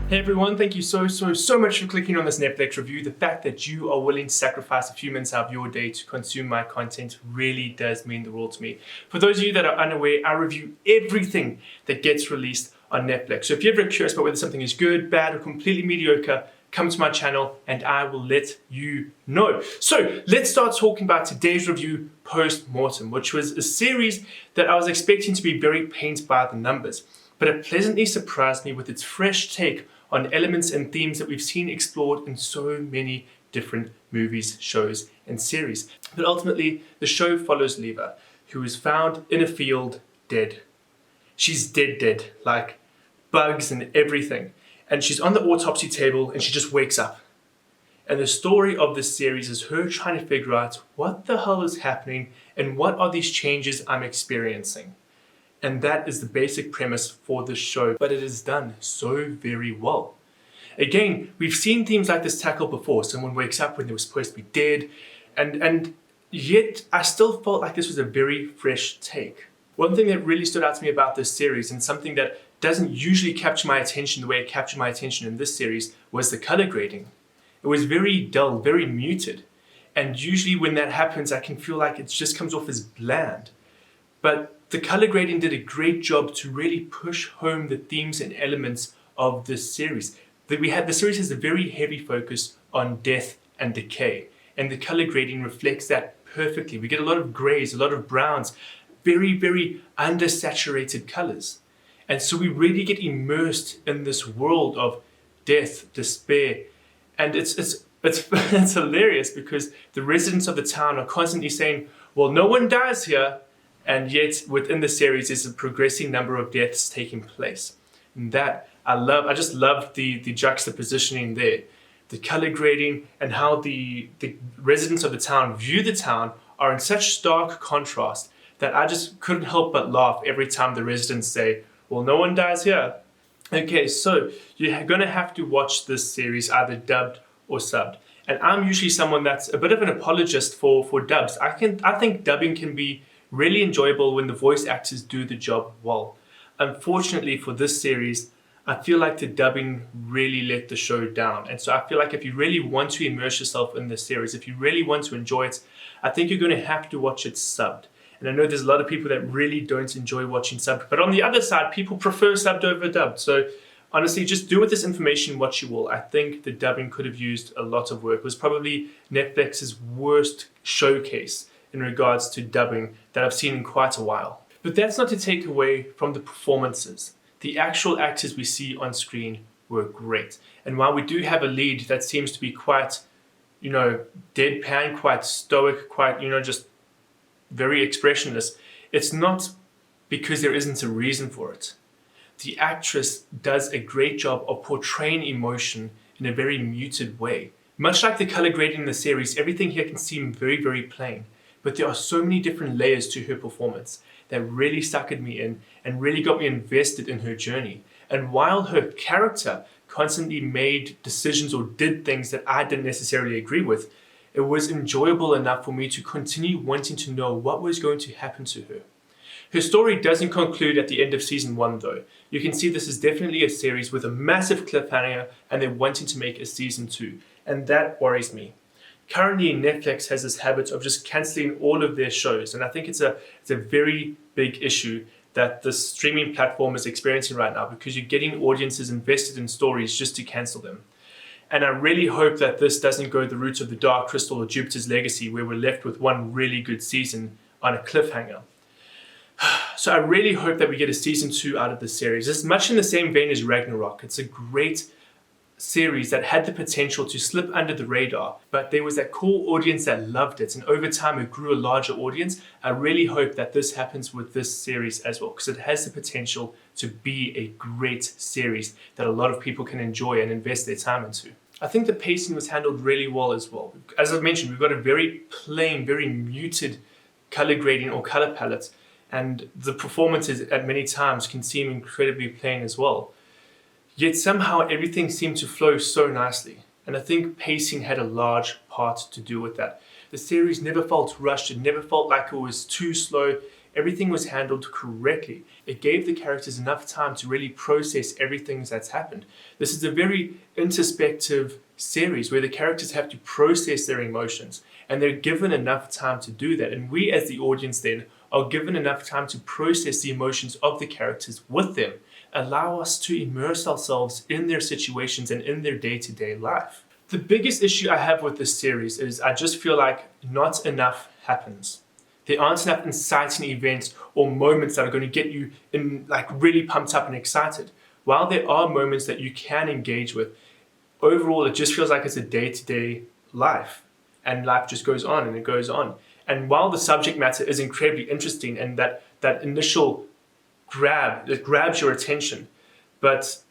Hey everyone, thank you so much for clicking on this Netflix review. The fact that you are willing to sacrifice a few minutes out of your day to consume my content really does mean the world to me. For those of you that are unaware, I review everything that gets released on Netflix. So if you're ever curious about whether something is good, bad, or completely mediocre, come to my channel and I will let you know. So let's start talking about today's review, Mortem, which was a series that I was expecting to be very paint by the numbers, but it pleasantly surprised me with its fresh take on elements and themes that we've seen explored in so many different movies, shows, and series. But ultimately, the show follows Leva, who is found in a field dead. She's dead, like bugs and everything. And she's on the autopsy table and she just wakes up. And the story of this series is her trying to figure out what the hell is happening and what are these changes I'm experiencing. And that is the basic premise for the show, but it is done so very well. Again, we've seen themes like this tackled before. Someone wakes up when they were supposed to be dead, and yet I still felt like this was a very fresh take. One thing that really stood out to me about this series, and something that doesn't usually capture my attention the way it captured my attention in this series, was the color grading. It was very dull, very muted. And usually when that happens, I can feel like it just comes off as bland. But the color grading did a great job to really push home the themes and elements of this series. The series has a very heavy focus on death and decay, and the color grading reflects that perfectly. We get a lot of grays, a lot of browns, very undersaturated colors. And so we really get immersed in this world of death, despair, and it's hilarious because the residents of the town are constantly saying, well, no one dies here. And yet within the series is a progressing number of deaths taking place. And that I just loved the juxtapositioning there. The color grading and how the residents of the town view the town are in such stark contrast that I just couldn't help but laugh every time the residents say, well, no one dies here. Okay, so you're gonna have to watch this series either dubbed or subbed. And I'm usually someone that's a bit of an apologist for dubs. I think dubbing can be really enjoyable when the voice actors do the job well. Unfortunately for this series, I feel like the dubbing really let the show down. And so I feel like if you really want to immerse yourself in this series, if you really want to enjoy it, I think you're going to have to watch it subbed. And I know there's a lot of people that really don't enjoy watching subbed, but on the other side, people prefer subbed over dubbed. So honestly, just do with this information what you will. I think the dubbing could have used a lot of work. It was probably Netflix's worst showcase in regards to dubbing that I've seen in quite a while. But that's not to take away from the performances. The actual actors we see on screen were great. And while we do have a lead that seems to be quite, deadpan, quite stoic, quite, just very expressionless, it's not because there isn't a reason for it. The actress does a great job of portraying emotion in a very muted way. Much like the color grading in the series, everything here can seem very plain. But there are so many different layers to her performance that really suckered me in and really got me invested in her journey. And while her character constantly made decisions or did things that I didn't necessarily agree with, it was enjoyable enough for me to continue wanting to know what was going to happen to her. Her story doesn't conclude at the end of season 1 though. You can see this is definitely a series with a massive cliffhanger and they're wanting to make a season 2. And that worries me. Currently, Netflix has this habit of just cancelling all of their shows, and I think it's a very big issue that the streaming platform is experiencing right now because you're getting audiences invested in stories just to cancel them. And I really hope that this doesn't go the route of The Dark Crystal or Jupiter's Legacy, where we're left with one really good season on a cliffhanger. So I really hope that we get a season 2 out of this series. It's much in the same vein as Ragnarok. It's a great series that had the potential to slip under the radar, but there was that core audience that loved it, and over time it grew a larger audience. I really hope that this happens with this series as well, because it has the potential to be a great series that a lot of people can enjoy and invest their time into. I think the pacing was handled really well as well. As I've mentioned, we've got a very plain, very muted color grading or color palette, and the performances at many times can seem incredibly plain as well. Yet somehow everything seemed to flow so nicely, and I think pacing had a large part to do with that. The series never felt rushed, it never felt like it was too slow. everything was handled correctly. It gave the characters enough time to really process everything that's happened. This is a very introspective series where the characters have to process their emotions, and they're given enough time to do that. And we as the audience then are given enough time to process the emotions of the characters with them, allow us to immerse ourselves in their situations and in their day-to-day life. The biggest issue I have with this series is I just feel like not enough happens. There aren't enough inciting events or moments that are going to get you in, like, really pumped up and excited. While there are moments that you can engage with, overall it just feels like it's a day-to-day life, and life just goes on and it goes on. And while the subject matter is incredibly interesting and that initial grab, it grabs your attention, but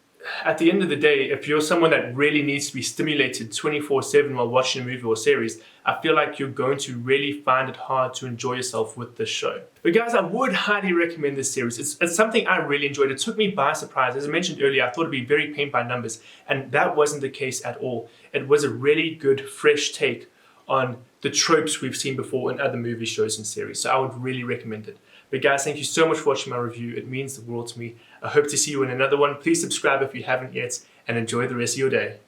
at the end of the day, if you're someone that really needs to be stimulated 24/7 while watching a movie or series, I feel like you're going to really find it hard to enjoy yourself with this show. But guys, I would highly recommend this series. It's something I really enjoyed. It took me by surprise. As I mentioned earlier, I thought it'd be very paint by numbers, and that wasn't the case at all. It was a really good, fresh take on the tropes we've seen before in other movie shows and series. So I would really recommend it. But guys, thank you so much for watching my review. It means the world to me. I hope to see you in another one. Please subscribe if you haven't yet, and enjoy the rest of your day.